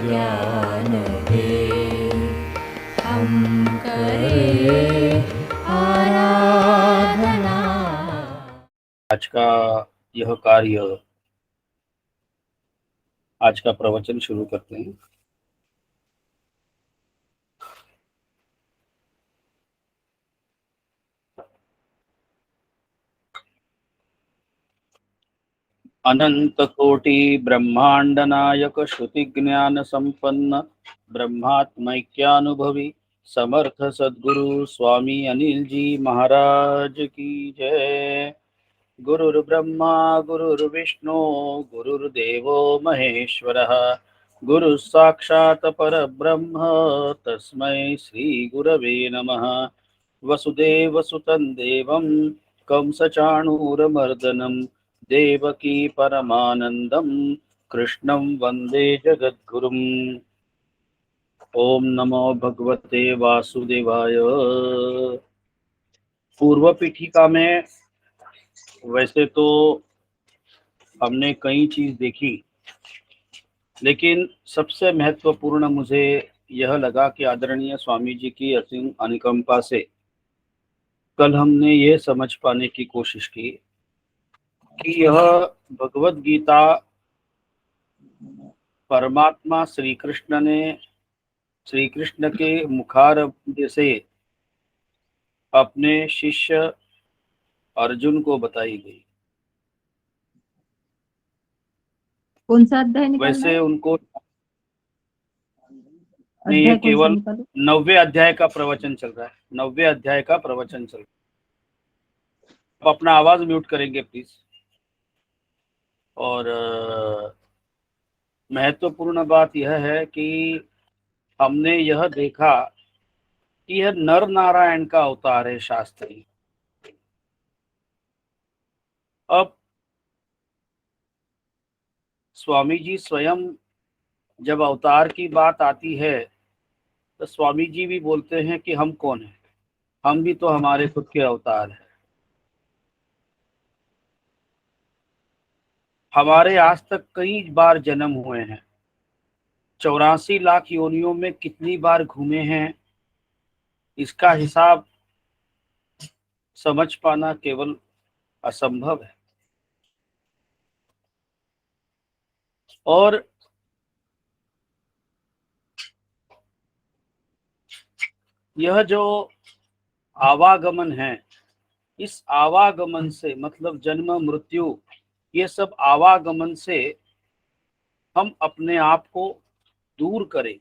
ज्ञान दे, हम करें आराधना। आज का यह कार्य, आज का प्रवचन शुरू करते हैं। अनंत कोटि ब्रह्मांड नायक श्रुति ज्ञान संपन्न ब्रह्मात्मैक्यानुभवी समर्थ सद्गुरु स्वामी अनिल जी महाराज की जय। गुरुर्ब्रह्मा गुरुर्विष्णु गुरुर्देवो महेश्वरः, गुरु साक्षात् परब्रह्म तस्मै श्री गुरवे नमः। वसुदेवसुतं देवं कंसचाणूरमर्दनं देवकी परमानन्दं कृष्णं वन्दे जगद्गुरुम्। ओम नमो भगवते वासुदेवाय। पूर्व पीठिका में वैसे तो हमने कई चीज देखी, लेकिन सबसे महत्वपूर्ण मुझे यह लगा कि आदरणीय स्वामी जी की असीम अनुकंपा से कल हमने ये समझ पाने की कोशिश की कि यह भगवत गीता परमात्मा श्री कृष्ण के मुखारविंद से अपने शिष्य अर्जुन को बताई गई। कौन सा अध्याय निकल रहा वैसे है? उनको नहीं, ये अध्याय कौन सा केवल निकालो? 90वें अध्याय का प्रवचन चल रहा है। 90वें अध्याय का प्रवचन चल रहा है। आप अपना आवाज म्यूट करेंगे प्लीज। और महत्वपूर्ण बात यह है कि हमने यह देखा कि यह नर नारायण का अवतार है शास्त्री। अब स्वामी जी स्वयं जब अवतार की बात आती है तो स्वामी जी भी बोलते हैं कि हम कौन हैं, हम भी तो हमारे खुद के अवतार हैं। हमारे आज तक कई बार जन्म हुए हैं, 84 लाख योनियों में कितनी बार घूमे हैं, इसका हिसाब समझ पाना केवल असंभव है। और यह जो आवागमन है, इस आवागमन से मतलब जन्म मृत्यु, ये सब आवागमन से हम अपने आप को दूर करें,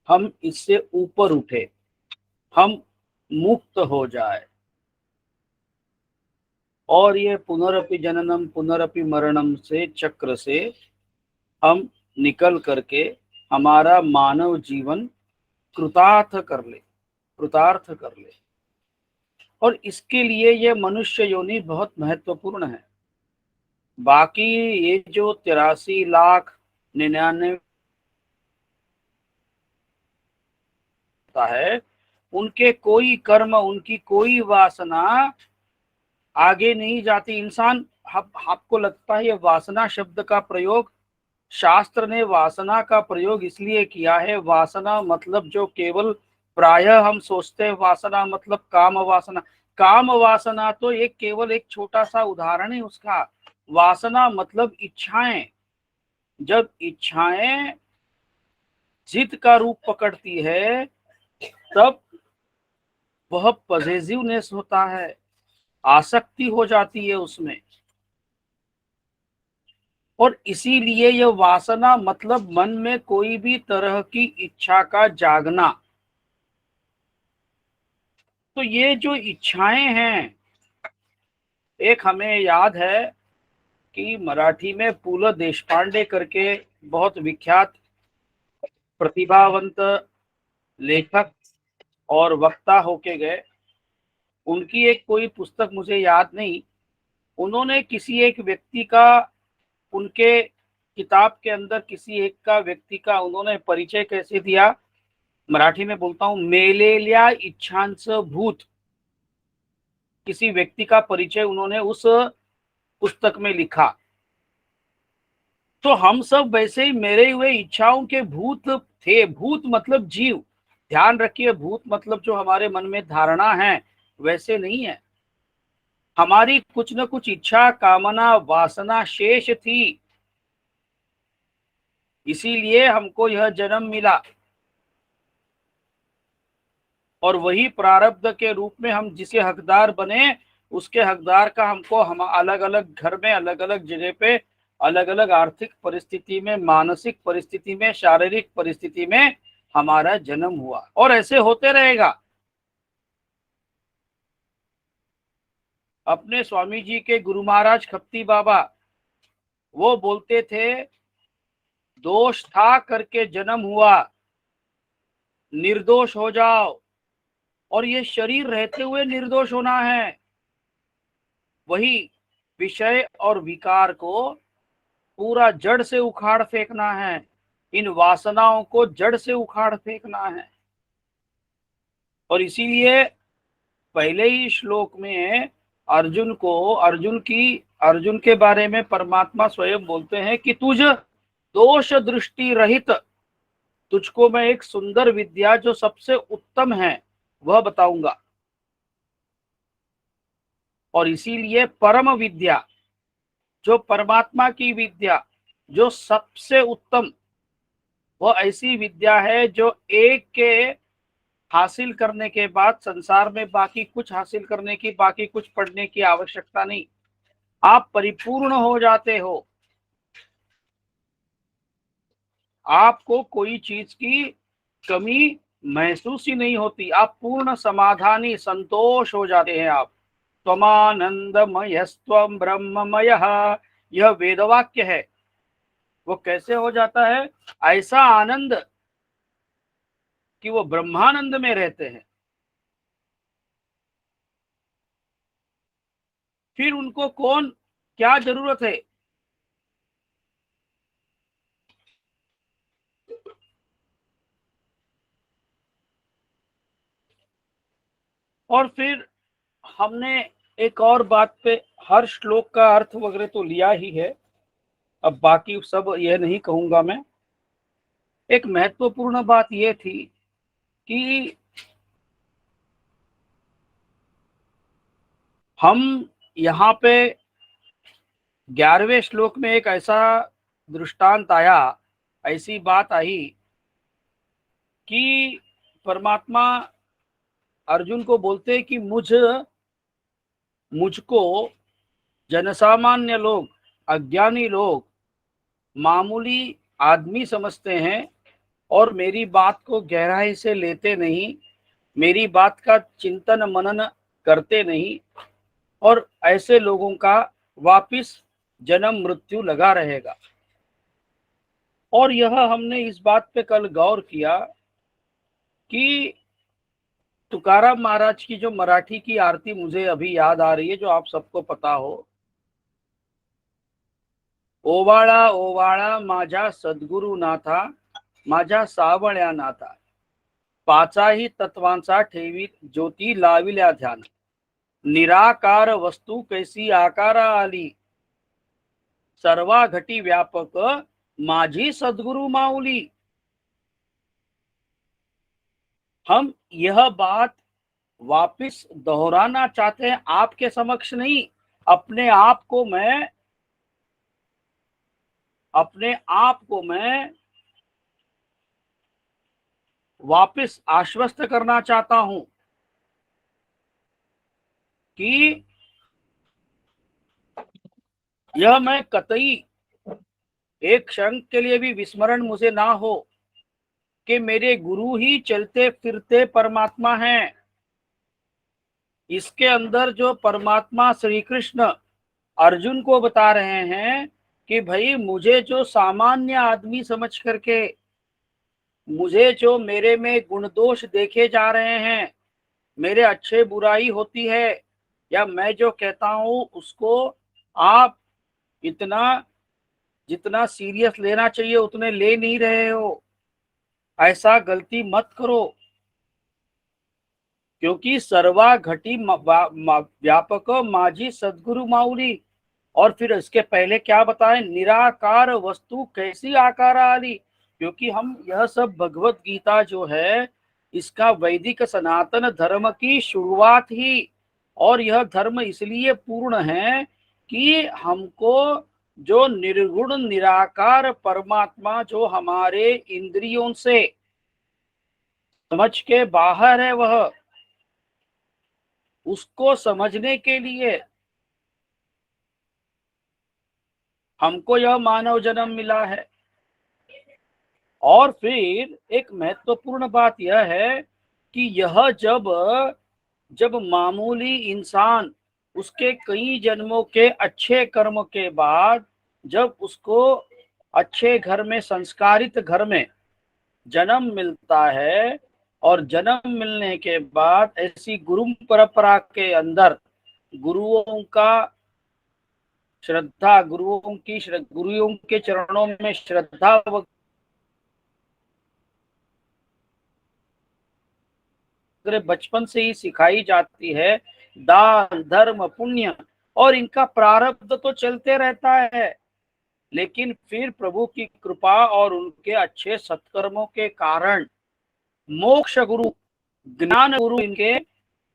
हम इससे ऊपर उठे, हम मुक्त हो जाए और ये पुनरपि जननम पुनरपि मरणम से चक्र से हम निकल करके हमारा मानव जीवन कृतार्थ कर ले। और इसके लिए ये मनुष्य योनि बहुत महत्वपूर्ण है। बाकी ये जो 83,99,000 है, उनके कोई कर्म, उनकी कोई वासना आगे नहीं जाती। इंसान, आपको लगता है ये वासना शब्द का प्रयोग, शास्त्र ने वासना का प्रयोग इसलिए किया है। वासना मतलब जो केवल प्रायः हम सोचते हैं वासना मतलब काम वासना। काम वासना तो एक केवल एक छोटा सा उदाहरण है उसका। वासना मतलब इच्छाएं। जब इच्छाएं जिद का रूप पकड़ती है तब वह पॉजिटिवनेस होता है, आसक्ति हो जाती है उसमें। और इसीलिए यह वासना मतलब मन में कोई भी तरह की इच्छा का जागना। तो ये जो इच्छाएं हैं, एक हमें याद है कि मराठी में पुल देशपांडे करके बहुत विख्यात प्रतिभावंत लेखक और वक्ता होके गए। उनकी एक कोई पुस्तक मुझे याद नहीं, उन्होंने किसी एक व्यक्ति का, उनके किताब के अंदर किसी एक का व्यक्ति का उन्होंने परिचय कैसे दिया, मराठी में बोलता हूं, मेलेल्या इच्छांचं भूत। किसी व्यक्ति का परिचय उन्होंने उस पुस्तक में लिखा। तो हम सब वैसे ही मेरे हुए इच्छाओं के भूत थे। भूत मतलब जीव, ध्यान रखिए, भूत मतलब जो हमारे मन में धारणा है वैसे नहीं है। हमारी कुछ न कुछ इच्छा, कामना, वासना शेष थी, इसीलिए हमको यह जन्म मिला। और वही प्रारब्ध के रूप में हम जिसे हकदार बने, उसके हकदार का हमको हम अलग अलग घर में, अलग अलग जगह पे, अलग अलग आर्थिक परिस्थिति में, मानसिक परिस्थिति में, शारीरिक परिस्थिति में हमारा जन्म हुआ, और ऐसे होते रहेगा। अपने स्वामी जी के गुरु महाराज खप्ती बाबा, वो बोलते थे, दोष था करके जन्म हुआ, निर्दोष हो जाओ। और ये शरीर रहते हुए निर्दोष होना है। वही विषय और विकार को पूरा जड़ से उखाड़ फेंकना है, इन वासनाओं को जड़ से उखाड़ फेंकना है। और इसीलिए पहले ही श्लोक में अर्जुन के बारे में परमात्मा स्वयं बोलते हैं कि तुझ दोष दृष्टि रहित, तुझको मैं एक सुंदर विद्या जो सबसे उत्तम है वह बताऊंगा। और इसीलिए परम विद्या, जो परमात्मा की विद्या, जो सबसे उत्तम, वह ऐसी विद्या है जो एक के हासिल करने के बाद संसार में बाकी कुछ हासिल करने की, बाकी कुछ पढ़ने की आवश्यकता नहीं। आप परिपूर्ण हो जाते हो, आपको कोई चीज की कमी महसूस ही नहीं होती, आप पूर्ण समाधानी, संतोष हो जाते हैं। आप त्वमानंदमयस्त्वं ब्रह्ममयः, यह वेदवाक्य है। वो कैसे हो जाता है? ऐसा आनंद कि वो ब्रह्मानंद में रहते हैं। फिर उनको कौन क्या जरूरत है? और फिर हमने एक और बात पे, हर श्लोक का अर्थ वगैरह तो लिया ही है, अब बाकी सब यह नहीं कहूंगा मैं। एक महत्वपूर्ण बात यह थी कि हम यहाँ पे 11वें श्लोक में एक ऐसा दृष्टांत आया, ऐसी बात आई कि परमात्मा अर्जुन को बोलते कि मुझको जनसामान्य लोग, अज्ञानी लोग, मामूली आदमी समझते हैं और मेरी बात को गहराई से लेते नहीं, मेरी बात का चिंतन मनन करते नहीं, और ऐसे लोगों का वापिस जन्म मृत्यु लगा रहेगा। और यह हमने इस बात पे कल गौर किया कि तुकाराम महाराज की जो मराठी की आरती मुझे अभी याद आ रही है, जो आप सबको पता हो, ओवाळा ओवाळा माझ्या सद्गुरु नाथा, माझ्या सावळ्या नाथा, पाचाही तत्वांचा ठेवी ज्योती लाविल्या ध्यान, निराकार वस्तू कैसी आकारा आली, सर्वा घटी व्यापक माझी सद्गुरु माऊली। हम यह बात वापिस दोहराना चाहते हैं आपके समक्ष नहीं, अपने आप को मैं वापिस आश्वस्त करना चाहता हूं कि यह मैं कतई एक क्षण के लिए भी विस्मरण मुझे ना हो कि मेरे गुरु ही चलते फिरते परमात्मा हैं। इसके अंदर जो परमात्मा श्री कृष्ण अर्जुन को बता रहे हैं कि भाई मुझे जो सामान्य आदमी समझ करके, मुझे जो मेरे में गुण दोष देखे जा रहे हैं, मेरे अच्छे बुराई होती है, या मैं जो कहता हूं उसको आप इतना जितना सीरियस लेना चाहिए उतने ले नहीं रहे हो। ऐसा गलती मत करो, क्योंकि सर्वा घटी व्यापक माझी सद्गुरु माऊली, और फिर इसके पहले क्या बताएं, निराकार वस्तु कैसी आकार आली, क्योंकि हम यह सब भगवत गीता जो है इसका वैदिक सनातन धर्म की शुरुआत ही, और यह धर्म इसलिए पूर्ण है कि हमको जो निर्गुण निराकार परमात्मा जो हमारे इंद्रियों से समझ के बाहर है, वह उसको समझने के लिए हमको यह मानव जन्म मिला है। और फिर एक महत्वपूर्ण बात यह है कि यह जब मामूली इंसान उसके कई जन्मों के अच्छे कर्म के बाद जब उसको अच्छे घर में, संस्कारित घर में जन्म मिलता है, और जन्म मिलने के बाद ऐसी गुरु परंपरा के अंदर गुरुओं का श्रद्धा, गुरुओं के चरणों में श्रद्धा बचपन से ही सिखाई जाती है, दान धर्म पुण्य, और इनका प्रारब्ध तो चलते रहता है, लेकिन फिर प्रभु की कृपा और उनके अच्छे सत्कर्मों के कारण मोक्ष गुरु, ज्ञान गुरु इनके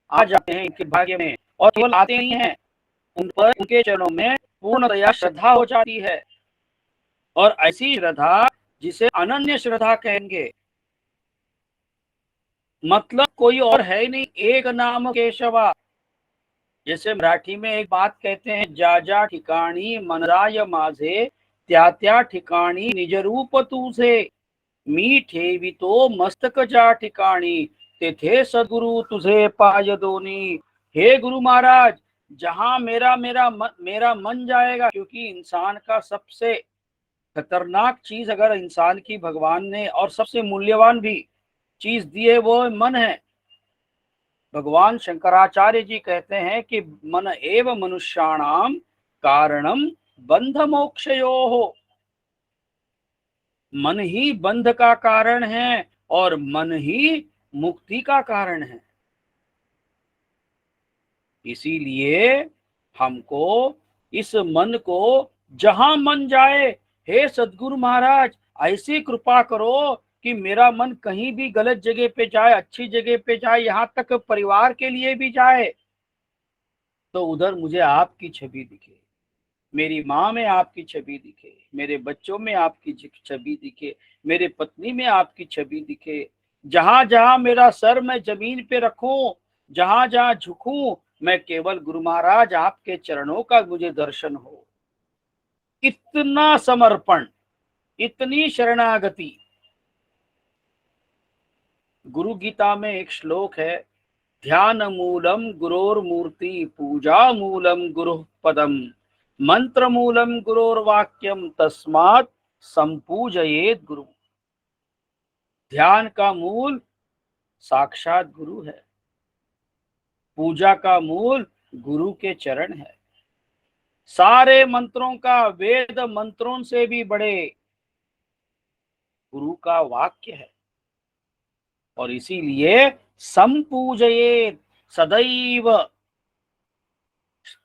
आ जाते हैं इनके भाग्य में, और केवल आते नहीं हैं, उन पर उनके चरणों में पूर्णतया श्रद्धा हो जाती है। और ऐसी श्रद्धा जिसे अनन्य श्रद्धा कहेंगे, मतलब कोई और है नहीं, एक नाम केशवा। जैसे मराठी में एक बात कहते हैं, जा जा ठिकाणी मनराय माझे, त्या त्या ठिकाणी निज रूप तुझे, मी ठेवितो मस्तक जा ठिकाणी, तेथे सद्गुरु तुझे पाय दोनी। हे गुरु महाराज, जहां मेरा मन जाएगा, क्योंकि इंसान का सबसे खतरनाक चीज अगर इंसान की भगवान ने और सबसे मूल्यवान भी चीज दी है वो मन है। भगवान शंकराचार्य जी कहते हैं कि मन एव मनुष्याणाम कारणम बंध मोक्षयोः, मन ही बंध का कारण है और मन ही मुक्ति का कारण है। इसीलिए हमको इस मन को जहां मन जाए, हे सद्गुरु महाराज ऐसी कृपा करो कि मेरा मन कहीं भी गलत जगह पे जाए, अच्छी जगह पे जाए, यहाँ तक परिवार के लिए भी जाए, तो उधर मुझे आपकी छवि दिखे, मेरी माँ में आपकी छवि दिखे, मेरे बच्चों में आपकी छवि दिखे, मेरे पत्नी में आपकी छवि दिखे। जहां जहां मेरा सर मैं जमीन पे रखूं, जहां जहां झुकूं, मैं केवल गुरु महाराज आपके चरणों का मुझे दर्शन हो। इतना समर्पण, इतनी शरणागति। गुरु गीता में एक श्लोक है, ध्यान मूलम गुरोर मूर्ति, पूजा मूलम गुरु पदम, मंत्र मूलम गुरोर वाक्यम, तस्मात् संपूजयेत गुरु। ध्यान का मूल साक्षात गुरु है, पूजा का मूल गुरु के चरण है, सारे मंत्रों का, वेद मंत्रों से भी बड़े गुरु का वाक्य है। और इसीलिए संपूजयेत, सदैव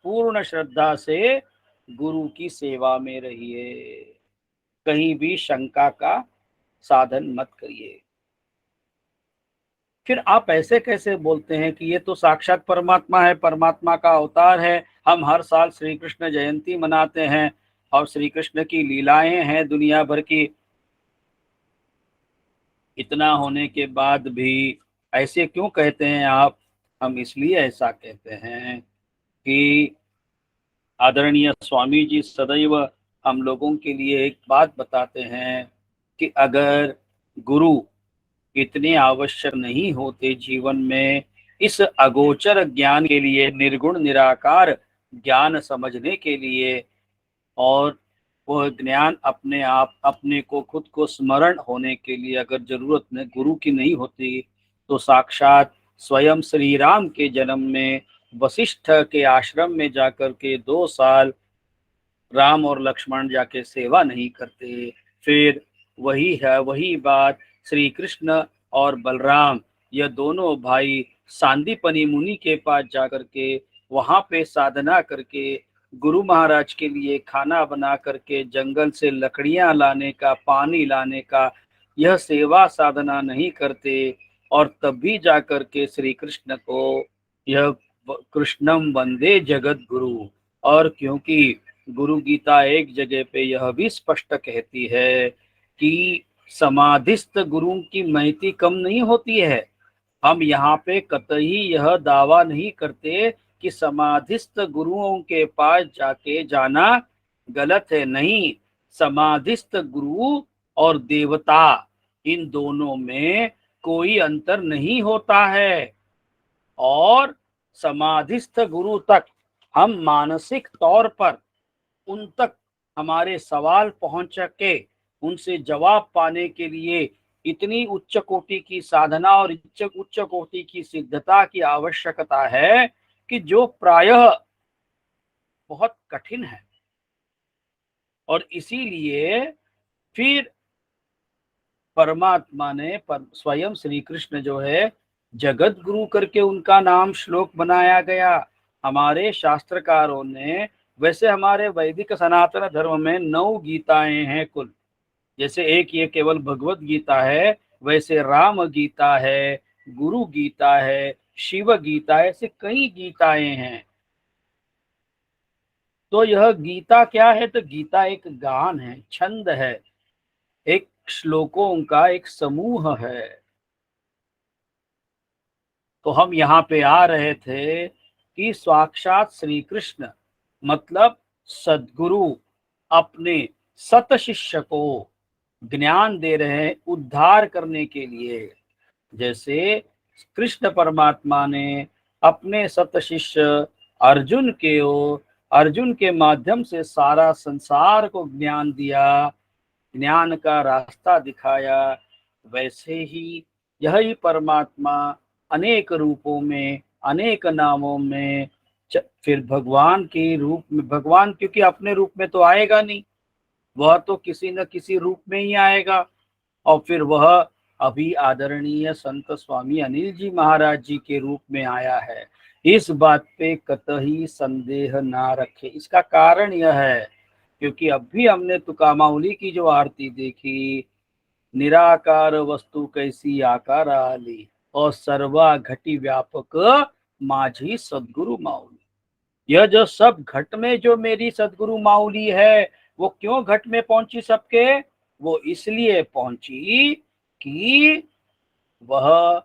पूर्ण श्रद्धा से गुरु की सेवा में रहिए, कहीं भी शंका का साधन मत करिए। फिर आप ऐसे कैसे बोलते हैं कि ये तो साक्षात परमात्मा है, परमात्मा का अवतार है, हम हर साल श्री कृष्ण जयंती मनाते हैं और श्री कृष्ण की लीलाएं हैं दुनिया भर की। इतना होने के बाद भी ऐसे क्यों कहते हैं आप? हम इसलिए ऐसा कहते हैं कि आदरणीय स्वामी जी सदैव हम लोगों के लिए एक बात बताते हैं कि अगर गुरु इतने आवश्यक नहीं होते जीवन में इस अगोचर ज्ञान के लिए, निर्गुण निराकार ज्ञान समझने के लिए, और वह ज्ञान अपने आप अपने को खुद को स्मरण होने के लिए अगर जरूरत में गुरु की नहीं होती, तो साक्षात स्वयं श्री राम के जन्म में वशिष्ठ के आश्रम में जाकर के 2 साल राम और लक्ष्मण जाके सेवा नहीं करते। फिर वही बात श्री कृष्ण और बलराम, यह दोनों भाई सांदीपनी मुनि के पास जाकर के वहां पे साधना करके गुरु महाराज के लिए खाना बना करके जंगल से लकड़ियां लाने का, पानी लाने का, यह सेवा साधना नहीं करते, और तब भी जाकर के श्री कृष्ण को यह कृष्णम वंदे जगत गुरु। और क्योंकि गुरु गीता एक जगह पे यह भी स्पष्ट कहती है कि समाधिस्थ गुरु की महती कम नहीं होती है। हम यहाँ पे कतई यह दावा नहीं करते कि समाधिस्थ गुरुओं के पास जाके जाना गलत है, नहीं। समाधिस्थ गुरु और देवता, इन दोनों में कोई अंतर नहीं होता है। और समाधिस्थ गुरु तक हम मानसिक तौर पर उन तक हमारे सवाल पहुंच के उनसे जवाब पाने के लिए इतनी उच्च कोटि की साधना और उच्च कोटि की सिद्धता की आवश्यकता है कि जो प्रायः बहुत कठिन है। और इसीलिए फिर परमात्मा ने स्वयं श्री कृष्ण जो है जगत गुरु करके उनका नाम श्लोक बनाया गया। हमारे शास्त्रकारों ने, वैसे हमारे वैदिक सनातन धर्म में 9 गीताएं हैं कुल। जैसे एक ये केवल भगवत गीता है, वैसे राम गीता है, गुरु गीता है, शिव गीता है, ऐसे कई गीताएं हैं। तो यह गीता क्या है? तो गीता एक गान है, छंद है, एक श्लोकों का एक समूह है। तो हम यहाँ पे आ रहे थे कि साक्षात श्री कृष्ण मतलब सद्गुरु अपने सत शिष्य को ज्ञान दे रहे हैं उद्धार करने के लिए। जैसे कृष्ण परमात्मा ने अपने सत शिष्य अर्जुन के माध्यम से सारा संसार को ज्ञान दिया, ज्ञान का रास्ता दिखाया, वैसे ही यही परमात्मा अनेक रूपों में, अनेक नामों में, फिर भगवान के रूप में, भगवान क्योंकि अपने रूप में तो आएगा नहीं, वह तो किसी न किसी रूप में ही आएगा। और फिर वह अभी आदरणीय संत स्वामी अनिल जी महाराज जी के रूप में आया है। इस बात पे कतई संदेह ना रखे। इसका कारण यह है क्योंकि अभी हमने तुकामाउली की जो आरती देखी, निराकार वस्तु कैसी आकार आली और सर्वा घटी व्यापक माझी सदगुरु माउली। यह जो सब घट में जो मेरी सदगुरु माउली है, वो क्यों घट में पहुंची सबके? वो इसलिए पहुंची कि वह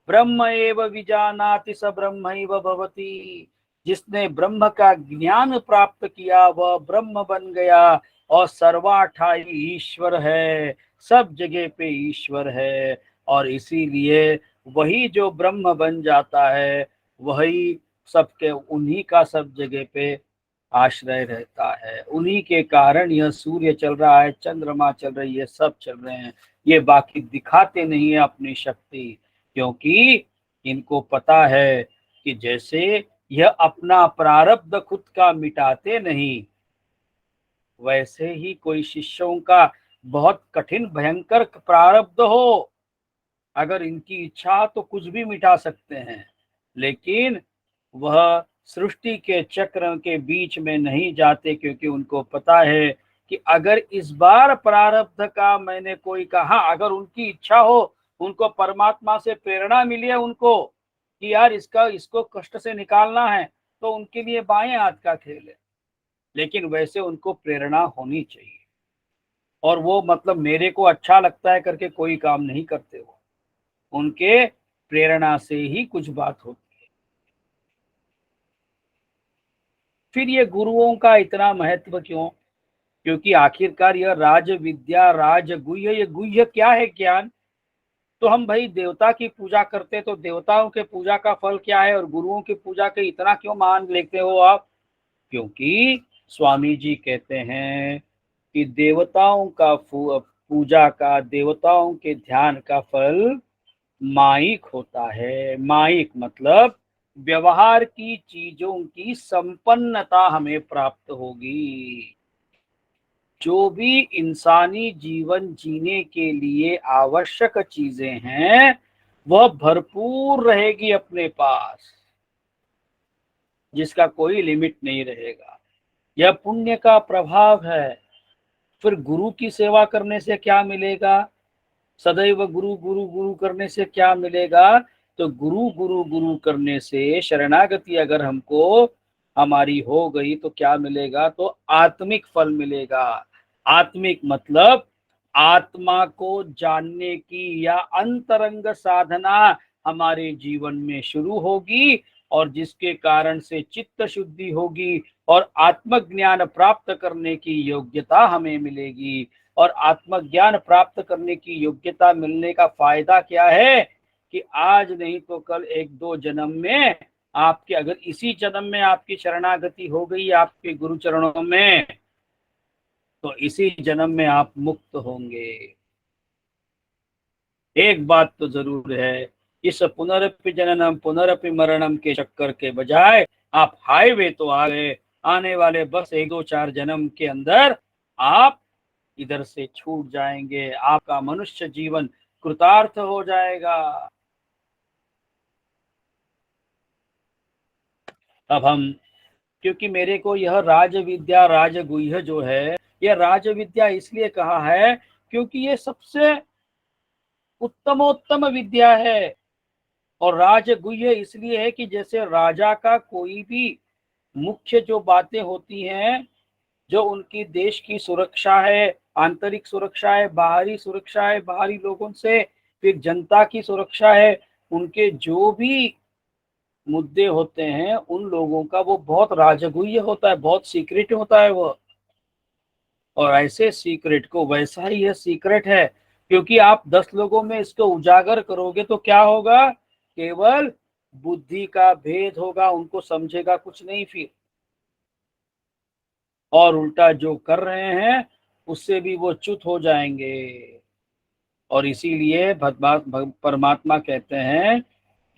ब्रह्म एव विजानाति स ब्रह्मैव भवति। जिसने ब्रह्म का ज्ञान प्राप्त किया वह ब्रह्म बन गया और सर्वाठाई ईश्वर है, सब जगह पे ईश्वर है। और इसीलिए वही जो ब्रह्म बन जाता है वही सबके, उन्हीं का सब जगह पे आश्रय रहता है। उन्हीं के कारण यह सूर्य चल रहा है, चंद्रमा चल रही है, सब चल रहे हैं। ये बाकी दिखाते नहीं है अपनी शक्ति, क्योंकि इनको पता है कि जैसे यह अपना प्रारब्ध खुद का मिटाते नहीं, वैसे ही कोई शिष्यों का बहुत कठिन भयंकर प्रारब्ध हो, अगर इनकी इच्छा तो कुछ भी मिटा सकते हैं, लेकिन वह सृष्टि के चक्र के बीच में नहीं जाते, क्योंकि उनको पता है कि अगर इस बार प्रारब्ध का मैंने कोई कहा, अगर उनकी इच्छा हो, उनको परमात्मा से प्रेरणा मिली है उनको कि यार इसको कष्ट से निकालना है, तो उनके लिए बाएं हाथ का खेल है। लेकिन वैसे उनको प्रेरणा होनी चाहिए, और वो मतलब मेरे को अच्छा लगता है करके कोई काम नहीं करते, वो उनके प्रेरणा से ही कुछ बात होती है। फिर ये गुरुओं का इतना महत्व क्यों? क्योंकि आखिरकार यह राज विद्या, राज गुह्य, ये गुह्य क्या है? ज्ञान। तो हम भाई देवता की पूजा करते, तो देवताओं के पूजा का फल क्या है? और गुरुओं की पूजा के इतना क्यों मान लेते हो आप? क्योंकि स्वामी जी कहते हैं कि देवताओं का पूजा का, देवताओं के ध्यान का फल माइक होता है। माइक मतलब व्यवहार की चीजों की संपन्नता हमें प्राप्त होगी। जो भी इंसानी जीवन जीने के लिए आवश्यक चीजें हैं वह भरपूर रहेगी अपने पास, जिसका कोई लिमिट नहीं रहेगा। यह पुण्य का प्रभाव है। फिर गुरु की सेवा करने से क्या मिलेगा? सदैव गुरु गुरु गुरु करने से क्या मिलेगा? तो गुरु गुरु गुरु करने से शरणागति अगर हमको हमारी हो गई तो क्या मिलेगा? तो आत्मिक फल मिलेगा। आत्मिक मतलब आत्मा को जानने की या अंतरंग साधना हमारे जीवन में शुरू होगी, और जिसके कारण से चित्त शुद्धि होगी और आत्मज्ञान प्राप्त करने की योग्यता हमें मिलेगी। और आत्मज्ञान प्राप्त करने की योग्यता मिलने का फायदा क्या है कि आज नहीं तो कल एक दो जन्म में आपके, अगर इसी जन्म में आपकी शरणागति हो गई आपके गुरु चरणों में, तो इसी जन्म में आप मुक्त होंगे। एक बात तो जरूर है, इस पुनरपि जननम पुनरपि मरणम के चक्कर के बजाय आप हाईवे तो आ गए, आने वाले बस एक दो चार जन्म के अंदर आप इधर से छूट जाएंगे, आपका मनुष्य जीवन कृतार्थ हो जाएगा। अब हम, क्योंकि मेरे को यह राज विद्या राजगुह्य जो है, यह राज विद्या इसलिए कहा है क्योंकि ये सबसे उत्तमोत्तम विद्या है। और राजगुह्य इसलिए है कि जैसे राजा का कोई भी मुख्य जो बातें होती हैं, जो उनकी देश की सुरक्षा है, आंतरिक सुरक्षा है, बाहरी सुरक्षा है, बाहरी लोगों से, फिर जनता की सुरक्षा है, उनके जो भी मुद्दे होते हैं उन लोगों का वो बहुत राजगुह्य होता है, बहुत सीक्रेट होता है वो। और ऐसे सीक्रेट को, वैसा ही यह सीक्रेट है, क्योंकि आप 10 लोगों में इसको उजागर करोगे तो क्या होगा? केवल बुद्धि का भेद होगा, उनको समझेगा कुछ नहीं फिर, और उल्टा जो कर रहे हैं उससे भी वो च्युत हो जाएंगे। और इसीलिए परमात्मा कहते हैं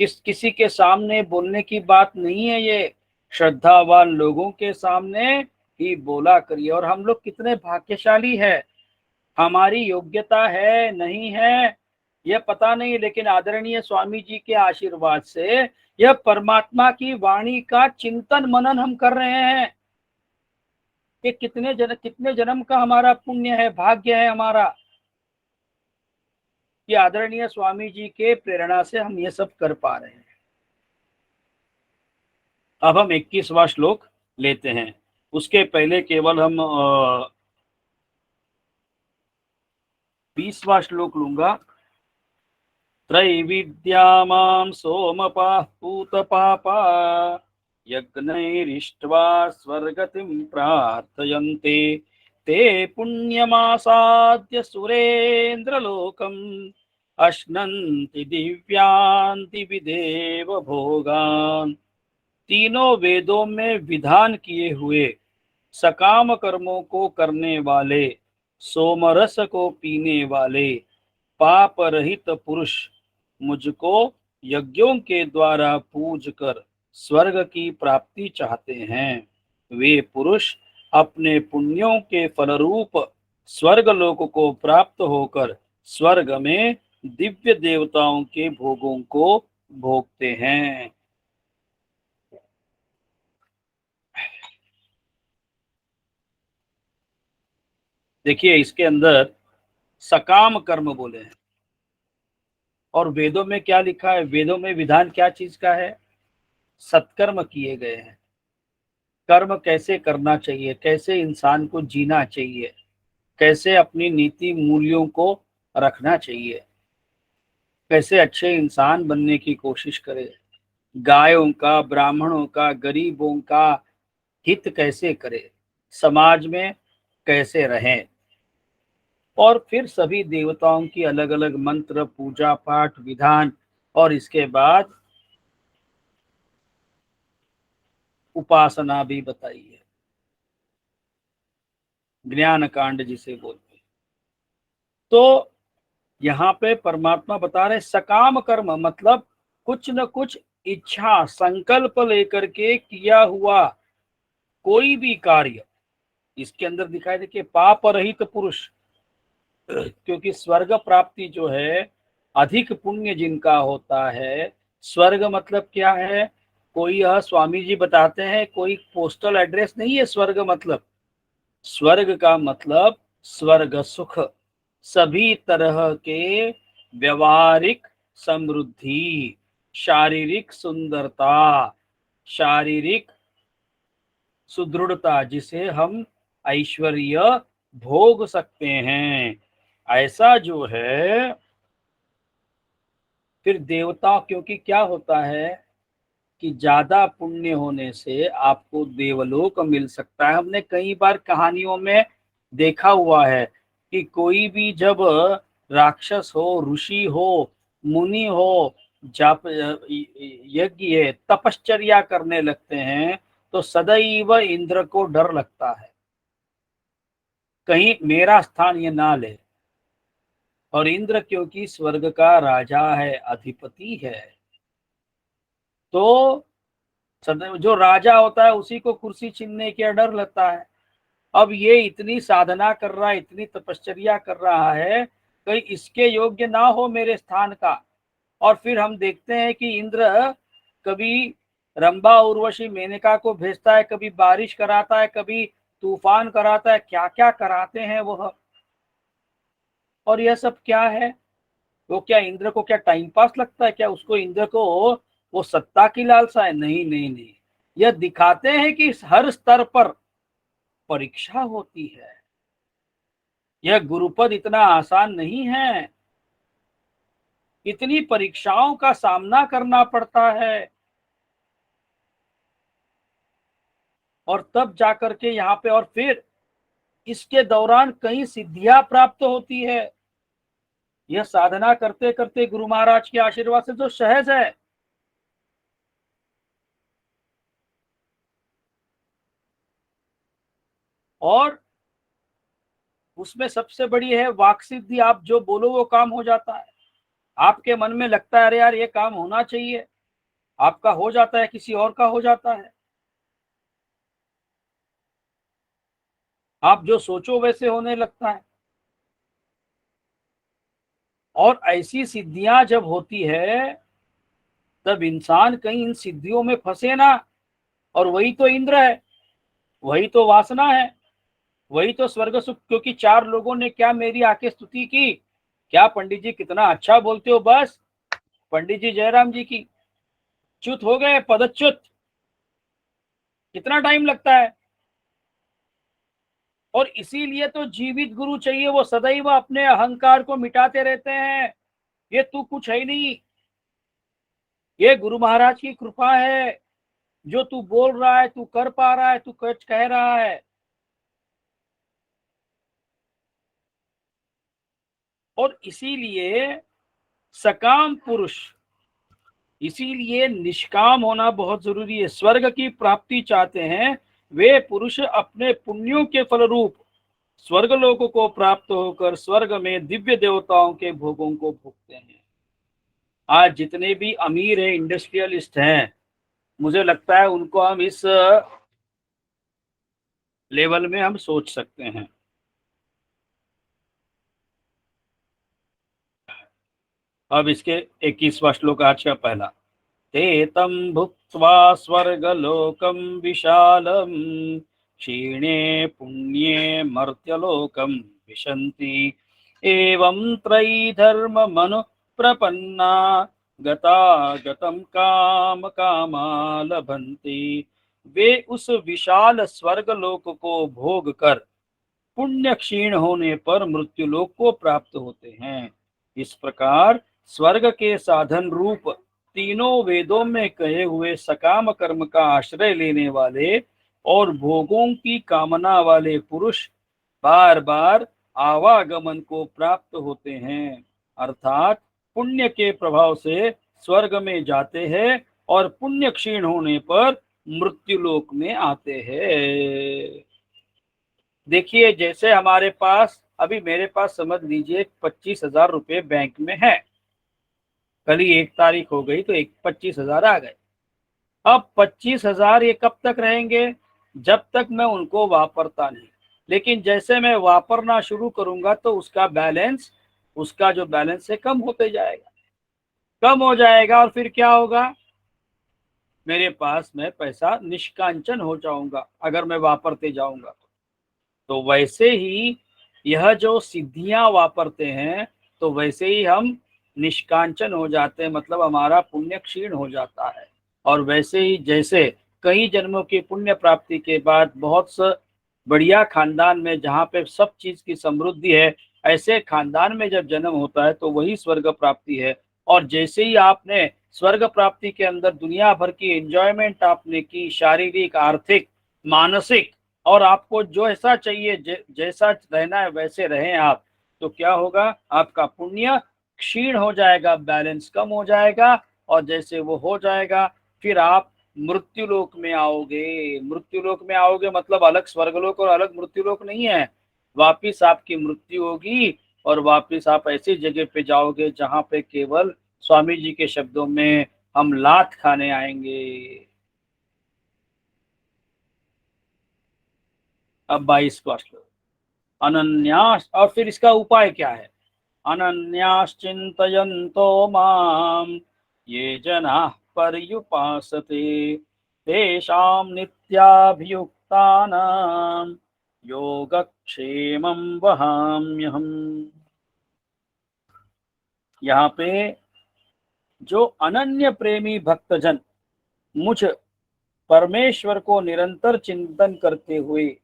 किसी के सामने बोलने की बात नहीं है ये, श्रद्धावान लोगों के सामने ही बोला करिए। और हम लोग कितने भाग्यशाली है, हमारी योग्यता है नहीं है यह पता नहीं, लेकिन आदरणीय स्वामी जी के आशीर्वाद से यह परमात्मा की वाणी का चिंतन मनन हम कर रहे हैं। कि कितने जन्म का हमारा पुण्य है, भाग्य है हमारा, कि आदरणीय स्वामी जी के प्रेरणा से हम ये सब कर पा रहे हैं। अब हम 21वां श्लोक लेते हैं, उसके पहले केवल हम 20वां श्लोक लूंगा। त्रैविद्या मां सोमपाः पूतपापा यज्ञैरिष्ट्वा स्वर्गतिं प्रार्थयन्ते ते पुण्यमासाद्य सुरेन्द्रलोकम् अश्नन्ति दिव्यान्ति विदेव भोगान्। तीनों वेदों में विधान किए हुए सकाम कर्मों को करने वाले, सोमरस को पीने वाले, पाप रहित पुरुष मुझको यज्ञों के द्वारा पूज कर स्वर्ग की प्राप्ति चाहते हैं। वे पुरुष अपने पुण्यों के फलरूप स्वर्ग लोक को प्राप्त होकर स्वर्ग में दिव्य देवताओं के भोगों को भोगते हैं। देखिए, इसके अंदर सकाम कर्म बोले हैं, और वेदों में क्या लिखा है? वेदों में विधान क्या चीज का है? सत्कर्म किए गए हैं। कर्म कैसे करना चाहिए, कैसे इंसान को जीना चाहिए, कैसे अपनी नीति मूल्यों को रखना चाहिए, कैसे अच्छे इंसान बनने की कोशिश करे, गायों का, ब्राह्मणों का, गरीबों का हित कैसे करे, समाज में कैसे रहें, और फिर सभी देवताओं की अलग अलग मंत्र, पूजा पाठ, विधान, और इसके बाद उपासना भी बताई है, ज्ञान कांड जिसे बोलते हैं। तो यहाँ पे परमात्मा बता रहे सकाम कर्म मतलब कुछ न कुछ इच्छा, संकल्प लेकर के किया हुआ कोई भी कार्य। इसके अंदर दिखाई दे कि पाप रहित पुरुष, क्योंकि स्वर्ग प्राप्ति जो है अधिक पुण्य जिनका होता है। स्वर्ग मतलब क्या है? कोई यह स्वामी जी बताते हैं कोई पोस्टल एड्रेस नहीं है स्वर्ग मतलब। स्वर्ग का मतलब स्वर्ग सुख, सभी तरह के व्यवहारिक समृद्धि, शारीरिक सुंदरता, शारीरिक सुदृढ़ता, जिसे हम ऐश्वर्य भोग सकते हैं, ऐसा जो है। फिर देवता, क्योंकि क्या होता है कि ज्यादा पुण्य होने से आपको देवलोक मिल सकता है। हमने कई बार कहानियों में देखा हुआ है कि कोई भी जब राक्षस हो, ऋषि हो, मुनि हो, जाप यज्ञ तपश्चर्या करने लगते हैं तो सदैव इंद्र को डर लगता है कहीं मेरा स्थान ये ना ले। और इंद्र क्योंकि स्वर्ग का राजा है, अधिपति है, तो सदैव जो राजा होता है उसी को कुर्सी छीनने का डर लगता है। अब ये इतनी साधना कर रहा है, इतनी तपश्चर्या कर रहा है, कहीं इसके योग्य ना हो मेरे स्थान का। और फिर हम देखते हैं कि इंद्र कभी रंभा उर्वशी मेनका को भेजता है, कभी बारिश कराता है, कभी तूफान कराता है, क्या क्या कराते हैं वह। और यह सब क्या है? वो क्या इंद्र को क्या टाइम पास लगता है? क्या उसको इंद्र को वो सत्ता की लालसा है? नहीं नहीं नहीं, यह दिखाते हैं कि हर स्तर पर परीक्षा होती है। यह गुरुपद इतना आसान नहीं है, इतनी परीक्षाओं का सामना करना पड़ता है। और तब जाकर के यहाँ पे, और फिर इसके दौरान कई सिद्धियां प्राप्त होती है। यह साधना करते करते गुरु महाराज के आशीर्वाद से जो सहज है। और उसमें सबसे बड़ी है वाक सिद्धि। आप जो बोलो वो काम हो जाता है। आपके मन में लगता है अरे यार ये काम होना चाहिए, आपका हो जाता है, किसी और का हो जाता है। आप जो सोचो वैसे होने लगता है। और ऐसी सिद्धियां जब होती है तब इंसान कहीं इन सिद्धियों में फंसे ना। और वही तो इंद्र है, वही तो वासना है, वही तो स्वर्ग सुख। क्योंकि चार लोगों ने क्या मेरी आके स्तुति की, क्या पंडित जी कितना अच्छा बोलते हो, बस पंडित जी जयराम जी की च्युत हो गए, पदच्युत। कितना टाइम लगता है। और इसीलिए तो जीवित गुरु चाहिए, वो सदैव अपने अहंकार को मिटाते रहते हैं। ये तू कुछ है ही नहीं, ये गुरु महाराज की कृपा है, जो तू बोल रहा है, तू कर पा रहा है, तू कह रहा है। और इसीलिए सकाम पुरुष, इसीलिए निष्काम होना बहुत जरूरी है। स्वर्ग की प्राप्ति चाहते हैं वे पुरुष अपने पुण्यों के फलरूप स्वर्गलोक को प्राप्त होकर स्वर्ग में दिव्य देवताओं के भोगों को भोगते हैं। आज जितने भी अमीर है, इंडस्ट्रियलिस्ट हैं, मुझे लगता है उनको हम इस लेवल में हम सोच सकते हैं। अब इसके 21वां श्लोक आज का पहला। ते तं भुक्त्वा स्वर्गलोकं विशालम् क्षीणे पुण्ये मर्त्यलोकं विशन्ति एवं त्रयी धर्ममनु प्रपन्ना गतागतं काम कामा लभन्ति। वे उस विशाल स्वर्गलोक को भोग कर पुण्य क्षीण होने पर मृत्युलोक को प्राप्त होते हैं। इस प्रकार स्वर्ग के साधन रूप तीनों वेदों में कहे हुए सकाम कर्म का आश्रय लेने वाले और भोगों की कामना वाले पुरुष बार बार आवागमन को प्राप्त होते हैं, अर्थात पुण्य के प्रभाव से स्वर्ग में जाते हैं और पुण्य क्षीण होने पर मृत्युलोक में आते हैं। देखिए, जैसे हमारे पास अभी, मेरे पास समझ लीजिए 25,000 रुपये बैंक में है। कल ही 1 तारीख हो गई तो 25,000 आ गए। अब 25,000 ये कब तक रहेंगे? जब तक मैं उनको वापरता नहीं। लेकिन जैसे मैं वापरना शुरू करूंगा तो उसका जो बैलेंस है कम होते जाएगा, कम हो जाएगा। और फिर क्या होगा? मेरे पास मैं पैसा निष्कांचन हो जाऊंगा अगर मैं वापरते जाऊंगा। तो वैसे ही यह जो सिद्धियां वापरते हैं तो वैसे ही हम निष्कांचन हो जाते हैं, मतलब हमारा पुण्य क्षीण हो जाता है। और वैसे ही जैसे कई जन्मों की पुण्य प्राप्ति के बाद बहुत सा बढ़िया खानदान में जहाँ पे सब चीज की समृद्धि है, ऐसे खानदान में जब जन्म होता है तो वही स्वर्ग प्राप्ति है। और जैसे ही आपने स्वर्ग प्राप्ति के अंदर दुनिया भर की एंजॉयमेंट आपने की, शारीरिक, आर्थिक, मानसिक, और आपको जो ऐसा चाहिए, जैसा रहना है वैसे रहें आप, तो क्या होगा, आपका पुण्य क्षीण हो जाएगा, बैलेंस कम हो जाएगा। और जैसे वो हो जाएगा फिर आप मृत्युलोक में आओगे। मृत्युलोक में आओगे मतलब अलग स्वर्गलोक और अलग मृत्युलोक नहीं है। वापिस आपकी मृत्यु होगी और वापिस आप ऐसी जगह पे जाओगे जहां पे केवल स्वामी जी के शब्दों में हम लात खाने आएंगे। अब 22वां श्लोक, अनन्यास, और फिर इसका उपाय क्या है, अनन्याश्चिन्तयन्तो माम ये जनाः पर्युपासते तेषां नित्याभियुक्तानां योगक्षेमं वहाम्यहम्। यहाँ पे जो अनन्य प्रेमी भक्तजन मुझ परमेश्वर को निरंतर चिंतन करते हुए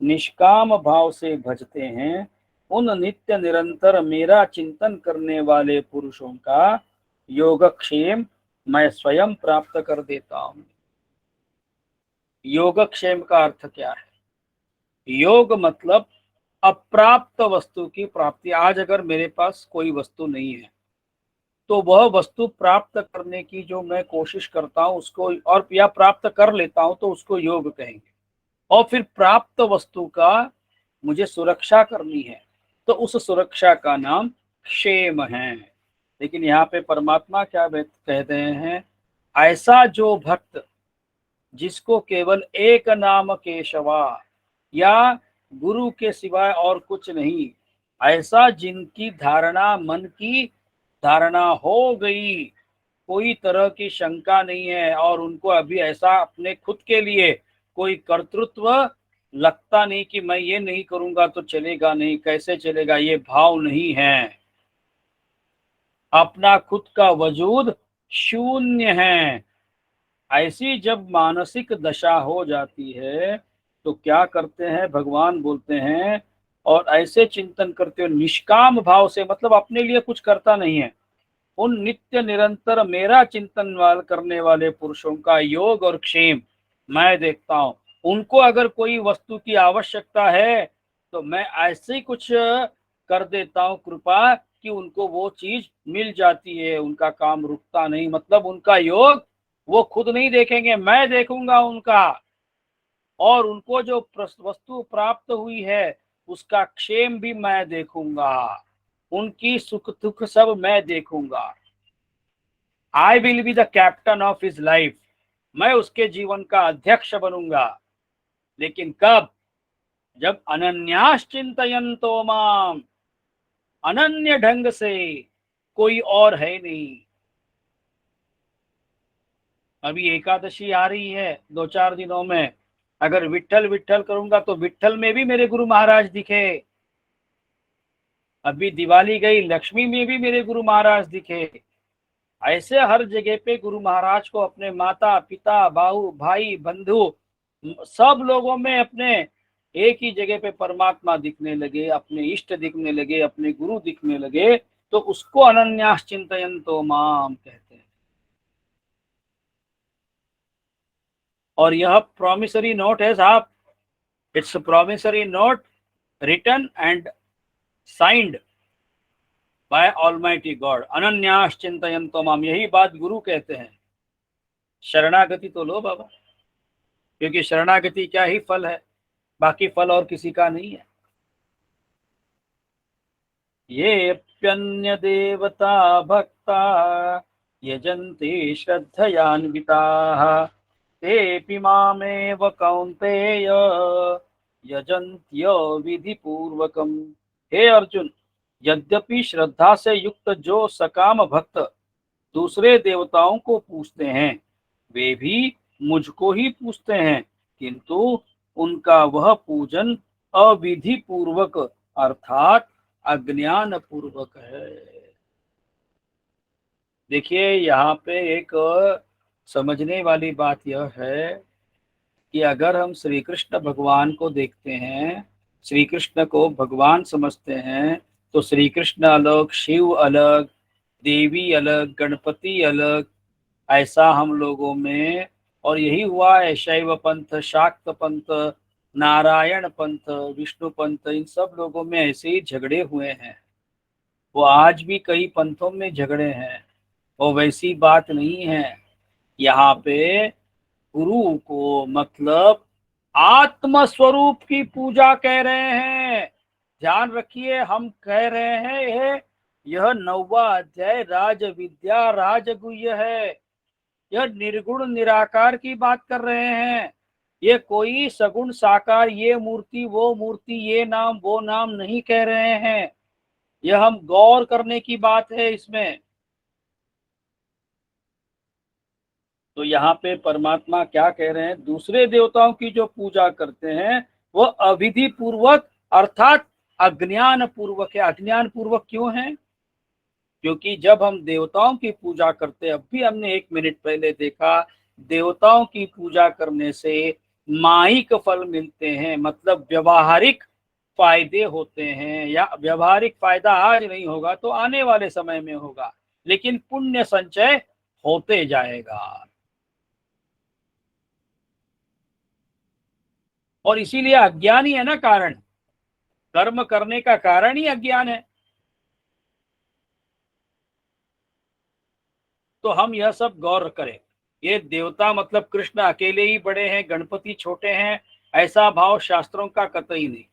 निष्काम भाव से भजते हैं, उन नित्य निरंतर मेरा चिंतन करने वाले पुरुषों का योगक्षेम मैं स्वयं प्राप्त कर देता हूं। योगक्षेम का अर्थ क्या है? योग मतलब अप्राप्त वस्तु की प्राप्ति। आज अगर मेरे पास कोई वस्तु नहीं है तो वह वस्तु प्राप्त करने की जो मैं कोशिश करता हूं उसको, और या प्राप्त कर लेता हूं, तो उसको योग कहेंगे। और फिर प्राप्त वस्तु का मुझे सुरक्षा करनी है तो उस सुरक्षा का नाम क्षेम है। लेकिन यहाँ पे परमात्मा क्या कहते हैं, ऐसा जो भक्त जिसको केवल एक नाम केशवा, या गुरु के सिवाय और कुछ नहीं, ऐसा जिनकी धारणा, मन की धारणा हो गई, कोई तरह की शंका नहीं है, और उनको अभी ऐसा अपने खुद के लिए कोई कर्तृत्व लगता नहीं कि मैं ये नहीं करूंगा तो चलेगा नहीं, कैसे चलेगा, ये भाव नहीं है, अपना खुद का वजूद शून्य है। ऐसी जब मानसिक दशा हो जाती है तो क्या करते हैं, भगवान बोलते हैं, और ऐसे चिंतन करते हो निष्काम भाव से, मतलब अपने लिए कुछ करता नहीं है, उन नित्य निरंतर मेरा चिंतन करने वाले पुरुषों का योग और क्षेम मैं देखता हूं। उनको अगर कोई वस्तु की आवश्यकता है तो मैं ऐसे ही कुछ कर देता हूं कृपा कि उनको वो चीज मिल जाती है, उनका काम रुकता नहीं। मतलब उनका योग वो खुद नहीं देखेंगे, मैं देखूंगा उनका, और उनको जो वस्तु प्राप्त हुई है उसका क्षेम भी मैं देखूंगा, उनकी सुख दुख सब मैं देखूंगा। I will be the captain of his life, मैं उसके जीवन का अध्यक्ष बनूंगा। लेकिन कब? जब अनन्यास चिंतयन्तो माम, अनन्य ढंग से, कोई और है नहीं। अभी एकादशी आ रही है 2-4 दिनों में, अगर विट्ठल विट्ठल करूंगा तो विट्ठल में भी मेरे गुरु महाराज दिखे। अभी दिवाली गई, लक्ष्मी में भी मेरे गुरु महाराज दिखे। ऐसे हर जगह पे गुरु महाराज को अपने माता पिता, बाहू भाई बंधु सब लोगों में अपने एक ही जगह पे परमात्मा दिखने लगे, अपने इष्ट दिखने लगे, अपने गुरु दिखने लगे, तो उसको अनन्यास चिंतयन्तो माम कहते हैं। और यह प्रॉमिसरी नोट है साहब, it's promissory note written and signed by almighty God. अनन्यास चिंतयन्तो माम, यही बात गुरु कहते हैं। शरणागति तो लो बाबा, क्योंकि शरणागति क्या ही फल है, बाकी फल और किसी का नहीं है। ये प्यन्य देवता भक्ता यजन्ति श्रद्धयान्विताः तेऽपि मामेव कौन्तेय यजन्त्य विधि पूर्वकम्। हे अर्जुन, यद्यपि श्रद्धा से युक्त जो सकाम भक्त दूसरे देवताओं को पूजते हैं वे भी मुझको ही पूजते हैं, किंतु उनका वह पूजन अविधि पूर्वक अर्थात अज्ञान पूर्वक है। देखिए, यहाँ पे एक समझने वाली बात यह है कि अगर हम श्री कृष्ण भगवान को देखते हैं, श्री कृष्ण को भगवान समझते हैं, तो श्री कृष्ण अलग, शिव अलग, देवी अलग, गणपति अलग, ऐसा हम लोगों में, और यही हुआ है शैव पंथ, शाक्त पंथ, नारायण पंथ, विष्णु पंथ, इन सब लोगों में ऐसे ही झगड़े हुए हैं। वो आज भी कई पंथों में झगड़े हैं, वो वैसी बात नहीं है। यहाँ पे गुरु को मतलब आत्म स्वरूप की पूजा कह रहे हैं। ध्यान रखिए, हम कह रहे हैं यह 9वां अध्याय राज विद्या राजगुह्य है। यह निर्गुण निराकार की बात कर रहे हैं। ये कोई सगुण साकार, ये मूर्ति वो मूर्ति, ये नाम वो नाम नहीं कह रहे हैं। यह हम गौर करने की बात है इसमें। तो यहाँ पे परमात्मा क्या कह रहे हैं, दूसरे देवताओं की जो पूजा करते हैं वो अविधि पूर्वक अर्थात अज्ञान पूर्वक है। अज्ञान पूर्वक क्यों है? क्योंकि जब हम देवताओं की पूजा करते हैं, अभी हमने 1 मिनट पहले देखा, देवताओं की पूजा करने से माइक फल मिलते हैं, मतलब व्यवहारिक फायदे होते हैं। या व्यवहारिक फायदा आज नहीं होगा तो आने वाले समय में होगा, लेकिन पुण्य संचय होते जाएगा। और इसीलिए अज्ञान ही है ना कारण, कर्म करने का कारण ही अज्ञान है। तो हम यह सब गौर करें। ये देवता मतलब कृष्ण अकेले ही बड़े हैं, गणपति छोटे हैं, ऐसा भाव शास्त्रों का कतई नहीं।